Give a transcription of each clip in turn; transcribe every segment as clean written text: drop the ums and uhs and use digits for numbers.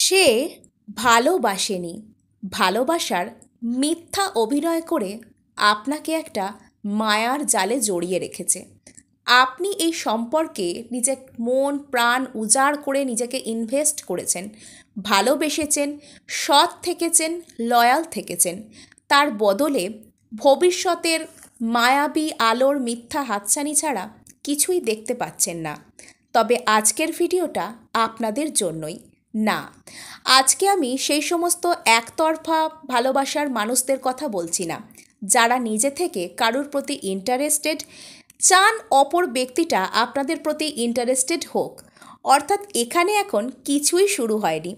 সে ভালোবাসেনি, ভালোবাসার মিথ্যা অভিনয় করে আপনাকে একটা মায়ার জালে জড়িয়ে রেখেছে। আপনি এই সম্পর্কে নিজের মন প্রাণ উজাড় করে নিজেকে ইনভেস্ট করেছেন, ভালোবেসেছেন, সৎ থেকেছেন, লয়াল থেকেছেন। তার বদলে ভবিষ্যতের মায়াবী আলোর মিথ্যা হাতছানি ছাড়া কিছুই দেখতে পাচ্ছেন না। তবে আজকের ভিডিওটা আপনাদের জন্যই না। আজকে আমি সেই সমস্ত একতরফা ভালোবাসার মানুষদের কথা বলছি না, যারা নিজে থেকে কারোর প্রতি ইন্টারেস্টেড, চান অপর ব্যক্তিটা আপনাদের প্রতি ইন্টারেস্টেড হোক। অর্থাৎ এখানে এখন কিছুই শুরু হয়নি।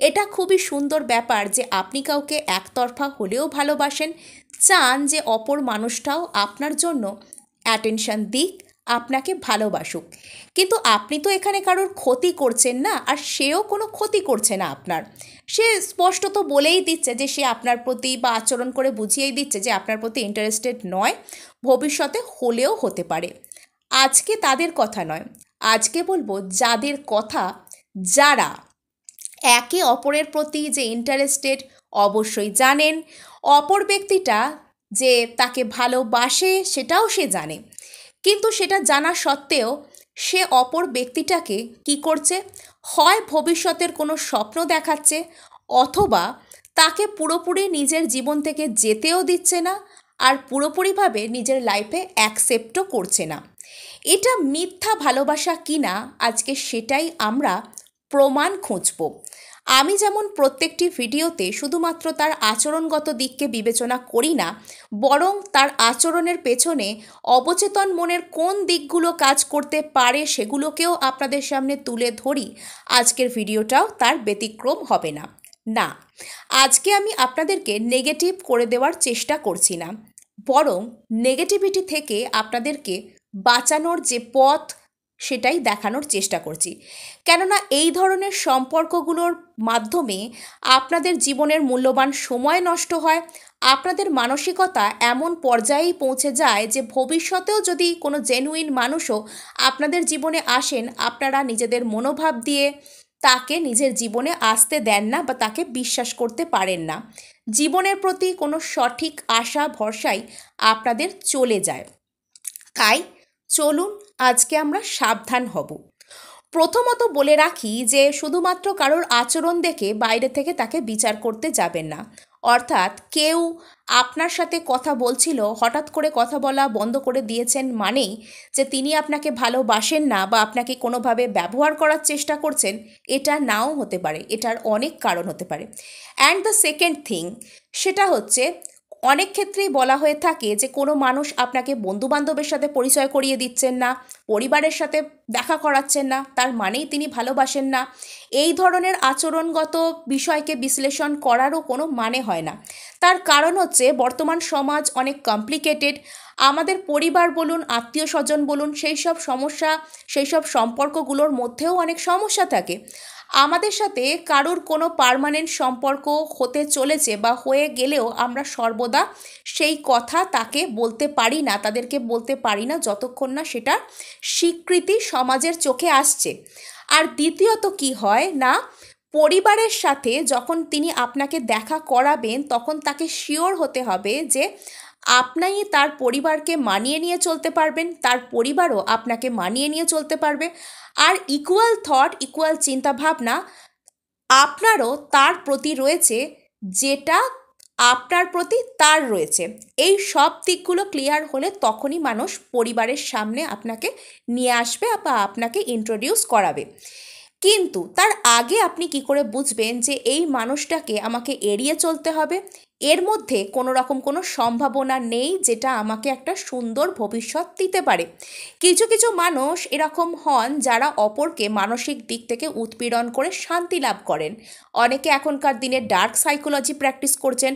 এটা খুবই সুন্দর ব্যাপার যে আপনি কাউকে একতরফা হলেও ভালোবাসেন, চান যে অপর মানুষটাও আপনার জন্য অ্যাটেনশন দিক, আপনাকে ভালোবাসুক। কিন্তু আপনি তো এখানে কারোর ক্ষতি করছেন না, আর সেও কোনো ক্ষতি করছে না আপনার। সে স্পষ্টত বলেই দিচ্ছে যে সে আপনার প্রতি, বা আচরণ করে বুঝিয়েই দিচ্ছে যে আপনার প্রতি ইন্টারেস্টেড নয়, ভবিষ্যতে হলেও হতে পারে। আজকে তাদের কথা নয়, আজকে বলবো যাদের কথা, যারা একে অপরের প্রতি যে ইন্টারেস্টেড অবশ্যই জানেন, অপর ব্যক্তিটা যে তাকে ভালোবাসে সেটাও সে জানে, কিন্তু সেটা জানা সত্ত্বেও সে অপর ব্যক্তিটাকে কি করছে, হয় ভবিষ্যতের কোনো স্বপ্ন দেখাচ্ছে, অথবা তাকে পুরোপুরি নিজের জীবন থেকে যেতেও দিচ্ছে না, আর পুরোপুরিভাবে নিজের লাইফে অ্যাকসেপ্টও করছে না। এটা মিথ্যা ভালোবাসা কিনা আজকে সেটাই আমরা প্রমাণ খুঁজব। আমি যেমন প্রত্যেকটি ভিডিওতে শুধুমাত্র তার আচরণগত দিককে বিবেচনা করি না, বরং তার আচরণের পেছনে অবচেতন মনের কোন দিকগুলো কাজ করতে পারে সেগুলোকেও আপনাদের সামনে তুলে ধরি, আজকের ভিডিওটাও তার ব্যতিক্রম হবে না। না, আজকে আমি আপনাদেরকে নেগেটিভ করে দেওয়ার চেষ্টা করছি না, বরং নেগেটিভিটি থেকে আপনাদেরকে বাঁচানোর যে পথ সেটাই দেখানোর চেষ্টা করছি। কেননা এই ধরনের সম্পর্কগুলোর মাধ্যমে আপনাদের জীবনের মূল্যবান সময় নষ্ট হয়, আপনাদের মানসিকতা এমন পর্যায়েই পৌঁছে যায় যে ভবিষ্যতেও যদি কোনো জেনুইন মানুষও আপনাদের জীবনে আসেন, আপনারা নিজেদের মনোভাব দিয়ে তাকে নিজের জীবনে আসতে দেন না, বা তাকে বিশ্বাস করতে পারেন না। জীবনের প্রতি কোনো সঠিক আশা ভরসাই আপনাদের চলে যায়। তাই চলুন আজকে আমরা সাবধান হব। প্রথমত বলে রাখি যে শুধুমাত্র কারোর আচরণ দেখে বাইরে থেকে তাকে বিচার করতে যাবেন না। অর্থাৎ কেউ আপনার সাথে কথা বলছিল, হঠাৎ করে কথা বলা বন্ধ করে দিয়েছেন মানেই যে তিনি আপনাকে ভালোবাসেন না, বা আপনাকে কোনোভাবে ব্যবহার করার চেষ্টা করছেন, এটা নাও হতে পারে। এটার অনেক কারণ হতে পারে। অ্যান্ড দ্য সেকেন্ড থিং, সেটা হচ্ছে অনেক ক্ষেত্রেই বলা হয়ে থাকে যে কোনো মানুষ আপনাকে বন্ধুবান্ধবের সাথে পরিচয় করিয়ে দিচ্ছেন না, পরিবারের সাথে দেখা করাচ্ছেন না, তার মানেই তিনি ভালোবাসেন না। এই ধরনের আচরণগত বিষয়কে বিশ্লেষণ করারও কোনো মানে হয় না। তার কারণ হচ্ছে বর্তমান সমাজ অনেক কমপ্লিকেটেড। আমাদের পরিবার বলুন, আত্মীয় স্বজন বলুন, সেই সব সমস্যা, সেই সব সম্পর্কগুলোর মধ্যেও অনেক সমস্যা থাকে। আমাদের সাথে কারোর কোনো পার্মানেন্ট সম্পর্ক হতে চলেছে বা হয়ে গেলেও আমরা সর্বদা সেই কথা তাকে বলতে পারি না, তাদেরকে বলতে পারি না, যতক্ষণ না সেটা স্বীকৃতি সমাজের চোখে আসছে। আর দ্বিতীয়ত কি হয় না, পরিবারের সাথে যখন তিনি আপনাকে দেখা করাবেন, তখন তাকে শিওর হতে হবে যে আপনি তার পরিবারকে মানিয়ে নিয়ে চলতে পারবেন, তার পরিবারও আপনাকে মানিয়ে নিয়ে চলতে পারবে। আর ইকুয়াল থট, ইকুয়াল চিন্তাভাবনা আপনারও তার প্রতি রয়েছে, যেটা আপনার প্রতি তার রয়েছে। এই সব দিকগুলো ক্লিয়ার হলে তখনই মানুষ পরিবারের সামনে আপনাকে নিয়ে আসবে বা আপনাকে ইন্ট্রোডিউস করাবে। কিন্তু তার আগে আপনি কি করে বুঝবেন যে এই মানুষটাকে আমাকে এড়িয়ে চলতে হবে, এর মধ্যে কোনো রকম কোনো সম্ভাবনা নেই যেটা আমাকে একটা সুন্দর ভবিষ্যৎ দিতে পারে? কিছু কিছু মানুষ এরকম হন যারা অপরকে মানসিক দিক থেকে উৎপীড়ন করে শান্তি লাভ করেন। অনেকে এখনকার দিনে ডার্ক সাইকোলজি প্র্যাকটিস করছেন,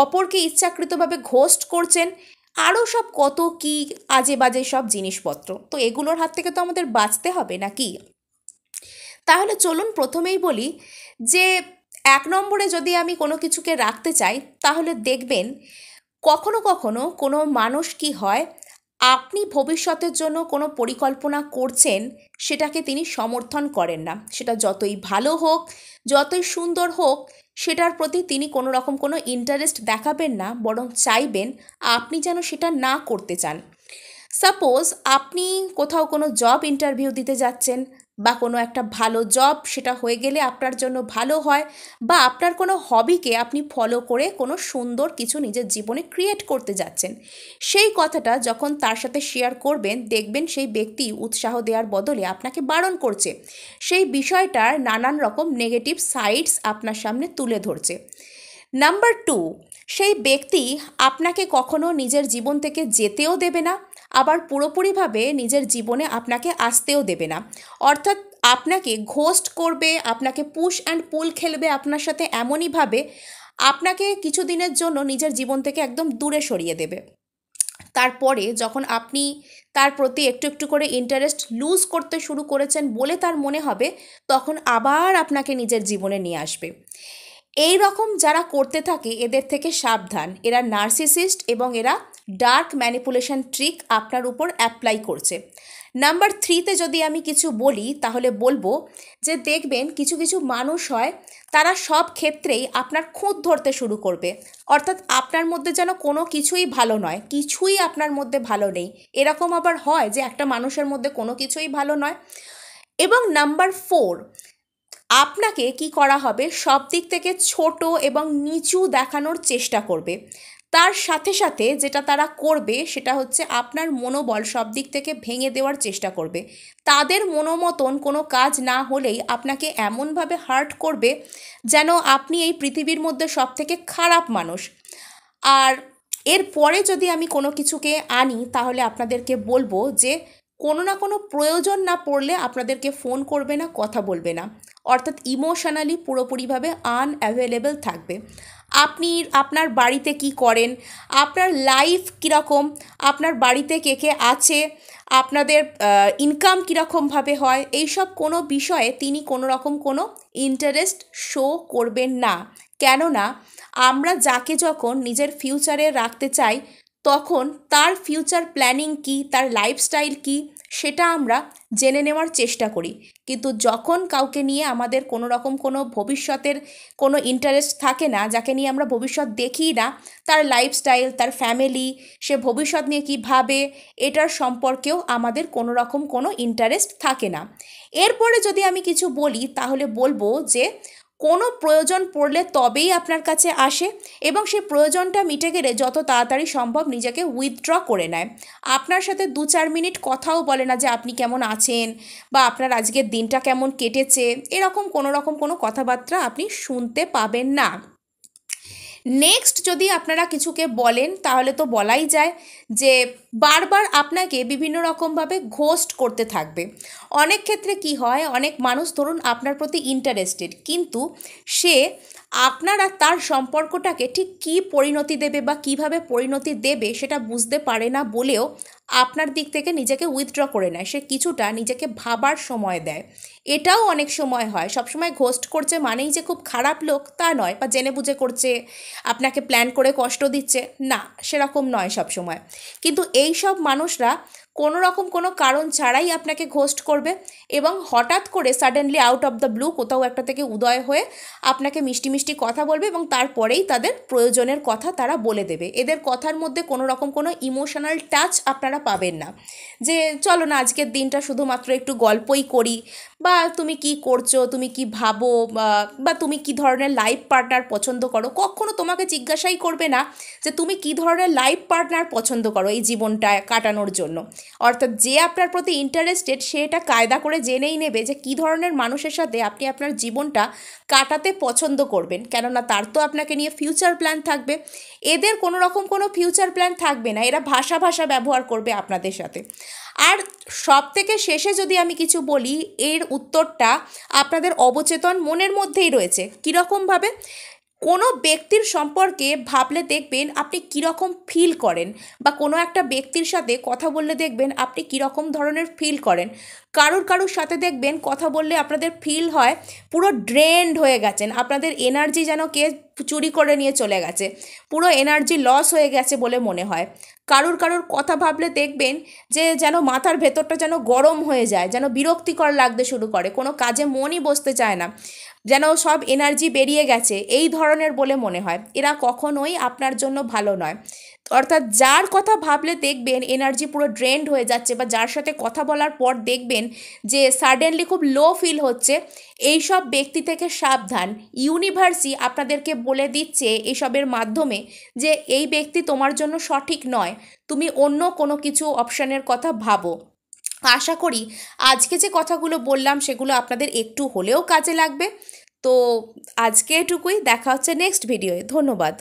অপরকে ইচ্ছাকৃতভাবে ঘোস্ট করছেন, আরও সব কত কি আজে বাজে সব জিনিসপত্র। তো এগুলোর হাত থেকে তো আমাদের বাঁচতে হবে নাকি? তাহলে চলুন প্রথমেই বলি যে 1 নম্বরে যদি আমি কোনো কিছুকে রাখতে চাই, তাহলে দেখবেন কখনো কখনো কোনো মানুষ কি হয়, আপনি ভবিষ্যতের জন্য কোনো পরিকল্পনা করছেন সেটাকে তিনি সমর্থন করেন না। সেটা যতই ভালো হোক, যতই সুন্দর হোক, সেটার প্রতি তিনি কোনো রকম কোনো ইন্টারেস্ট দেখাবেন না, বরং চাইবেন আপনি যেন সেটা না করতে চান। সাপোজ আপনি কোথাও কোনো জব ইন্টারভিউ দিতে যাচ্ছেন, বা কোনো একটা ভালো জব সেটা হয়ে গেলে আপনার জন্য ভালো হয়, বা আপনার কোনো হবিকে আপনি ফলো করে কোনো সুন্দর কিছু নিজের জীবনে ক্রিয়েট করতে যাচ্ছেন, সেই কথাটা যখন তার সাথে শেয়ার করবেন, দেখবেন সেই ব্যক্তি উৎসাহ দেওয়ার বদলে আপনাকে বারণ করছে, সেই বিষয়টার নানান রকম নেগেটিভ সাইডস আপনার সামনে তুলে ধরছে। নাম্বার 2, সেই ব্যক্তি আপনাকে কখনো নিজের জীবন থেকে যেতেও দেবে না, আবার পুরোপুরিভাবে নিজের জীবনে আপনাকে আসতেও দেবে না। অর্থাৎ আপনাকে ঘোস্ট করবে, আপনাকে পুশ অ্যান্ড পুল খেলবে আপনার সাথে এমনইভাবে, আপনাকে কিছুদিনের জন্য নিজের জীবন থেকে একদম দূরে সরিয়ে দেবে। তারপরে যখন আপনি তার প্রতি একটু একটু করে ইন্টারেস্ট লুজ করতে শুরু করেছেন বলে তার মনে হবে, তখন আবার আপনাকে নিজের জীবনে নিয়ে আসবে। এই রকম যারা করতে থাকে এদের থেকে সাবধান। এরা নার্সিসিস্ট এবং এরা ডার্ক ম্যানিপুলেশন ট্রিক আপনার উপর অ্যাপ্লাই করছে। নাম্বার 3তে যদি আমি কিছু বলি তাহলে বলবো যে দেখবেন কিছু কিছু মানুষ হয়, তারা সব ক্ষেত্রেই আপনার খুঁত ধরতে শুরু করবে। অর্থাৎ আপনার মধ্যে যেন কোনো কিছুই ভালো নয়, কিছুই আপনার মধ্যে ভালো নেই। এরকম আবার হয় যে একটা মানুষের মধ্যে কোনো কিছুই ভালো নয়। এবং নাম্বার 4, আপনাকে কি করা হবে, সব দিক থেকে ছোট এবং নিচু দেখানোর চেষ্টা করবে। তার সাথে সাথে যেটা তারা করবে সেটা হচ্ছে আপনার মনোবল সব দিক থেকে ভেঙে দেওয়ার চেষ্টা করবে। তাদের মনোমতন কোনো কাজ না হলেই আপনাকে এমনভাবে হার্ট করবে যেন আপনি এই পৃথিবীর মধ্যে সব থেকে খারাপ মানুষ। আর এরপরে যদি আমি কোনো কিছুকে আনি তাহলে আপনাদেরকে বলবো যে কোনো না কোনো প্রয়োজন না পড়লে আপনাদেরকে ফোন করবে না, কথা বলবে না। অর্থাৎ ইমোশনালি পুরোপুরিভাবে আনঅ্যাভেলেবল থাকবে। আপনি আপনার বাড়িতে কি করেন, আপনার লাইফ কীরকম, আপনার বাড়িতে কে কে আছে, আপনাদের ইনকাম কীরকমভাবে হয়, এইসব কোনো বিষয়ে তিনি কোনো রকম কোনো ইন্টারেস্ট শো করবেন না। কেননা আমরা যাকে যখন নিজের ফিউচারে রাখতে চাই তখন তার ফিউচার প্ল্যানিং কী, তার লাইফস্টাইল কী, সেটা আমরা জেনে নেওয়ার চেষ্টা করি। কিন্তু যখন কাউকে নিয়ে আমাদের কোনো রকম কোনো ভবিষ্যতের কোনো ইন্টারেস্ট থাকে না, যাকে নিয়ে আমরা ভবিষ্যৎ দেখি না, তার লাইফস্টাইল, তার ফ্যামিলি, সে ভবিষ্যৎ নিয়ে কী ভাবে, এটার সম্পর্কেও আমাদের কোনো রকম কোনো ইন্টারেস্ট থাকে না। এরপরে যদি আমি কিছু বলি তাহলে বলবো যে কোনো প্রয়োজন পড়লে তবেই আপনার কাছে আসে, এবং সেই প্রয়োজনটা মিটে গেলে যত তাড়াতাড়ি সম্ভব নিজেকে উইথড্র করে নেয়। আপনার সাথে 2-4 মিনিট কথাও বলে না যে আপনি কেমন আছেন বা আপনার আজকের দিনটা কেমন কেটেছে, এরকম কোনো রকম কোনো কথাবার্তা আপনি শুনতে পাবেন না। নেক্সট যদি আপনারা কিছুকে বলেন তাহলে তো বলাই যায় যে বারবার আপনাকে বিভিন্ন রকমভাবে ঘোস্ট করতে থাকবে। অনেক ক্ষেত্রে কি হয়, অনেক মানুষ ধরুন আপনার প্রতি ইন্টারেস্টেড, কিন্তু সে আপনার আর তার সম্পর্কটাকে ঠিক কী পরিণতি দেবে বা কিভাবে পরিণতি দেবে সেটা বুঝতে পারে না বলেও আপনার দিক থেকে নিজেকে উইথড্র করে নেয়। সে কিছুটা নিজেকে ভাবার সময় দেয়। এটাও অনেক সময় হয়। সবসময় ঘোস্ট করছে মানেই যে খুব খারাপ লোক তা নয়, বা জেনে বুঝে করছে, আপনাকে প্ল্যান করে কষ্ট দিচ্ছে, না সেরকম নয় সব সময়। কিন্তু এই সব মানুষরা কোনো রকম কোনো কারণ ছাড়াই আপনাকে ঘোস্ট করবে এবং হঠাৎ করে suddenly out of the blue কোথাও একটা থেকে উদয় হয়ে আপনাকে মিষ্টি মিষ্টি কথা বলবে এবং তারপরেই তাদের প্রয়োজনের কথা তারা বলে দেবে। এদের কথার মধ্যে কোনো রকম কোনো ইমোশনাল টাচ আপনারা পাবেন না, যে চলো না আজকের দিনটা শুধুমাত্র একটু গল্পই করি, বা তুমি কি করছো, তুমি কি ভাবো, বা তুমি কি ধরনের লাইফ পার্টনার পছন্দ করো। কখনো তোমাকে জিজ্ঞাসাই করবে না যে তুমি কি ধরনের লাইফ পার্টনার পছন্দ করো এই জীবনটা কাটানোর জন্য। অর্থাৎ যে আপনার প্রতি ইন্টারেস্টেড সে এটা কায়দা করে জেনেই নেবে যে কী ধরনের মানুষের সাথে আপনি আপনার জীবনটা কাটাতে পছন্দ করবেন, কেননা তার তো আপনাকে নিয়ে ফিউচার প্ল্যান থাকবে। এদের কোনো রকম কোনো ফিউচার প্ল্যান থাকবে না, এরা ভাষা ব্যবহার করবে আপনাদের সাথে। আর সব থেকে শেষে যদি আমি কিছু বলি, এর উত্তরটা আপনাদের অবচেতন মনের মধ্যেই রয়েছে। কীরকমভাবে, কোনো ব্যক্তির সম্পর্কে ভাবলে দেখবেন আপনি কীরকম ফিল করেন, বা কোনো একটা ব্যক্তির সাথে কথা বললে দেখবেন আপনি কীরকম ধরনের ফিল করেন। কারুর সাথে দেখবেন কথা বললে আপনাদের ফিল হয় পুরো ড্রেনড হয়ে গেছেন, আপনাদের এনার্জি যেন কে চুরি করে নিয়ে চলে গেছে, পুরো এনার্জি লস হয়ে গেছে বলে মনে হয়। কারুর কথা ভাবলে দেখবেন যে যেন মাথার ভেতরটা যেন গরম হয়ে যায়, যেন বিরক্তিকর লাগতে শুরু করে, কোনো কাজে মনই বসতে চায় না, যেন সব এনার্জি বেরিয়ে গেছে, এই ধরনের বলে মনে হয়। এরা কখনোই আপনার জন্য ভালো নয়। অর্থাৎ যার কথা ভাবলে দেখবেন এনার্জি পুরো ড্রেনড হয়ে যাচ্ছে, বা যার সাথে কথা বলার পর দেখবেন যে সাডেনলি খুব লো ফিল হচ্ছে, এই সব ব্যক্তি থেকে সাবধান। ইউনিভার্সই আপনাদেরকে বলে দিচ্ছে এসবের মাধ্যমে যে এই ব্যক্তি তোমার জন্য সঠিক নয়, তুমি অন্য কোনো কিছু অপশানের কথা ভাবো। আশা করি আজকে যে কথাগুলো বললাম সেগুলো আপনাদের একটু হলেও কাজে লাগবে। তো আজকে এটুকুই, দেখা হচ্ছে নেক্সট ভিডিওয়ে। ধন্যবাদ।